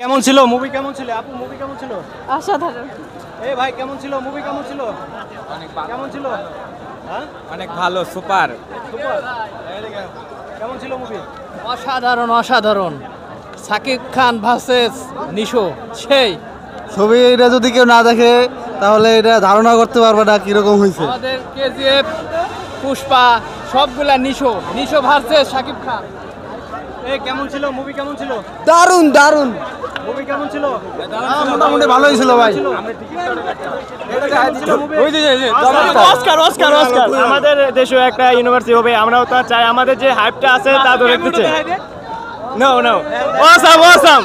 কেমন ছিল মুভি? কেমন ছিল আপু? মুভি কেমন ছিল? অসাধারণ। এই ভাই কেমন ছিল মুভি? কেমন ছিল? অনেক ভালো, কেমন ছিল? হ্যাঁ অনেক ভালো, সুপার। সুপার। কেমন ছিল মুভি? অসাধারণ অসাধারণ। সাকিব খান ভার্সেস নিশো, সেই ছবি এটা যদি কেউ না দেখে তাহলে এটা ধারণা করতে পারবে না কিরকম হয়েছে। আমাদের কেজিএফ, পুষ্পা সবগুলা নিশো, নিশো ভার্সেস সাকিব খান। এই কেমন ছিল মুভি? কেমন ছিল দারুণ দারুণ মুভি? কেমন ছিল? মোটামুটি ভালোই ছিল ভাই। অস্কার অস্কার অস্কার আমাদের দেশে একটা ইউনিভার্সিটি হবে, আমরাও তা চাই। আমাদের যে হাইপটা আছে তা ধরে রাখতে চাই। নো নো অসাম অসাম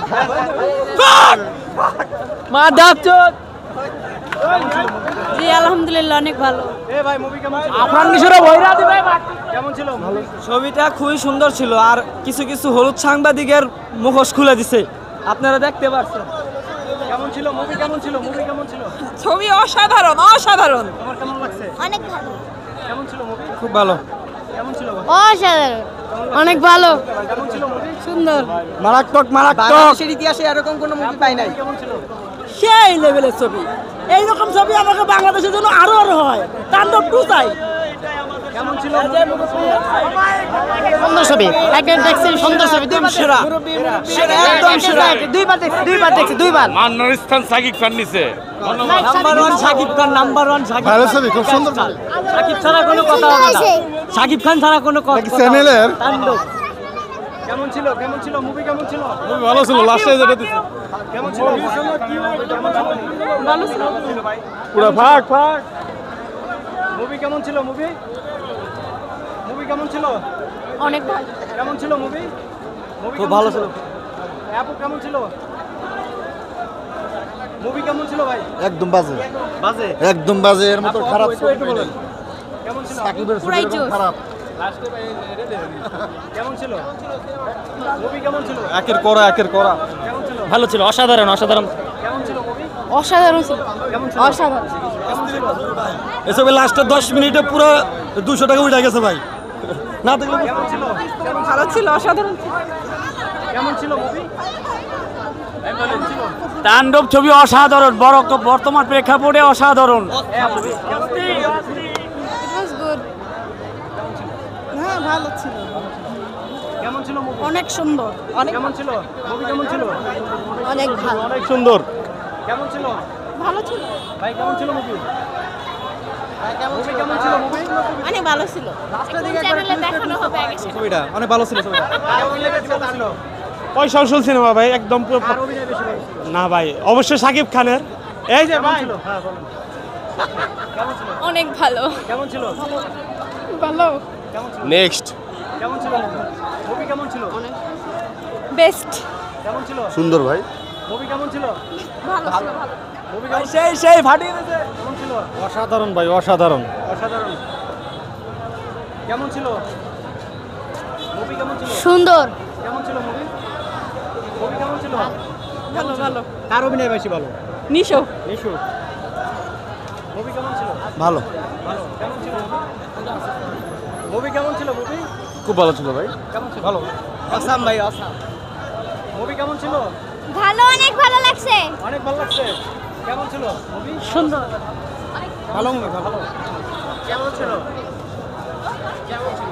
মা ডাকচোদ। জি আলহামদুলিল্লাহ অনেক ভালো। এই ভাই মুভি কেমন ছিল? আপনার নিশোরা বইরা দিবে। কেমন ছিল ভালো? ছবিটা খুবই সুন্দর ছিল, আর কিছু কিছু হলুদ সাংবাদিকের মুখোশ খুলে দিছে, আপনারা দেখতে পাচ্ছেন। কেমন ছিল মুভি? কেমন ছিল মুভি? কেমন ছিল? ছবি অসাধারণ অসাধারণ। তোমার কেমন লাগছে? অনেক ভালো। কেমন ছিল মুভি? খুব ভালো। কেমন ছিল ভাই? অসাধারণ অনেক ভালো। কেমন ছিল মুভি? সুন্দর। মারাত্মক মারাত্মক। বাংলাদেশের ইতিহাসে এরকম কোনো মুভি পাই নাই। কেমন ছিল? সেই লেভেলের ছবি। এইরকম ছবি আমাকে বাংলাদেশের জন্য আরো আরো হয়। তাণ্ডব 2 চাই। কেমন ছিল? সুন্দর ছবি। একদম দেখছি সুন্দর ছবি। দুইবার সেরা একদম সেরা। দুইবার দেখছি দুইবার। মান্নার স্থান সাকিব খান নিছে। Number 1 Shakib Khan, number 1 Shakib. ভালো ছবি, খুব সুন্দর ছবি। সাকিব ছাড়া কোনো কথা হবে না, সাকিব খান ছাড়া কোনো কথা হবে না। চ্যানেলের তাণ্ডব। কেমন ছিল? কেমন ছিল মুভি? কেমন ছিল? ভালো ছিল, লাস্টে যেটা দিছে কেমন ছিল? ভালো ছিল। ভাই পুরো ফাক ফাক। মুভি কেমন ছিল? মুভি মুভি কেমন ছিল? অনেক ভালো। কেমন ছিল মুভি? মুভি খুব ভালো ছিল। আপু কেমন ছিল মুভি? কেমন ছিল ভাই? একদম বাজে, বাজে। একদম বাজে, এর মতো খারাপ ছবি নাই। কেমন ছিল? সাকিবের ছবি পুরাই এরকম জোস। খারাপ। কেমন ছিল মুভি? কেমন ছিল? একের করা একের করা। কেমন ছিল? ভালো ছিল, অসাধারণ অসাধারণ। কেমন ছিল মুভি? অসাধারণ ছিল। কেমন ছিল? অসাধারণ। কেমন ছিল? এসবে লাস্টের 10 মিনিটে পুরো 200 টাকা উঠে গেছে ভাই। না দেখলে কেমন ছিল? ভালো ছিল অসাধারণ ছিল। কেমন ছিল মুভি? কেমন ছিল? তাণ্ডব ছবি অসাধারণ, বর্তমান প্রেক্ষাপটে অসাধারণ। It was good. হ্যাঁ ভালো ছিল। কেমন ছিল মুভি? অনেক সুন্দর। অনেক কেমন ছিল মুভি? কেমন ছিল? অনেক ভালো। অনেক সুন্দর। কেমন ছিল ভালো ছিল। ভাই? কেমন ছিল মুভি? মুভি কেমন ছিল মুভি? অনেক ভালো ছিল। চ্যানেলে দেখানো হবে আগে সেটা। ছবিটা অনেক ভালো ছিল ছবিটা। কেমন ছিল? পয়সা উসুল সিনেমা ভাই, একদম পুরো। আর অভিনয় বেশি ভালো ছিল? না ভাই, অবশ্যই সাকিব খানের। এই যে কেমন ভাই ছিল? হ্যাঁ বলুন। কেমন ছিল? অনেক ভালো। কেমন ছিল? ভালো। কেমন ছিল? নেক্সট। কেমন ছিল মুভি? কেমন ছিল? বেস্ট। কেমন ছিল সুন্দর ভাই। মুভি? কেমন ছিল ভালো ছিল। মুভি? কেমন সেই ফাটিয়ে দিয়েছে। কেমন ছিল? অসাধারণ ভাই, অসাধারণ। অসাধারণ। কেমন ছিল মুভি? কেমন ছিল? সুন্দর। কেমন ছিল মুভি? মুভি কেমন ছিল? ভালো ভালো। কার অভিনয় বেশি ভালো? নিশো। নিশু। মুভি কেমন ছিল? ভালো, ভালো। কেমন ছিল মুভি? কেমন ছিল মুভি? খুব ভালো ছিল ভাই। কেমন ছিল? ভালো। অসাম ভাই, অসাম। মুভি কেমন ছিল? ভালো অনেক ভালো লাগছে। অনেক ভালো লাগছে। কেমন ছিল মুভি? সুন্দর। ভালো মুভি, ভালো। কেমন ছিল? কেমন ছিল?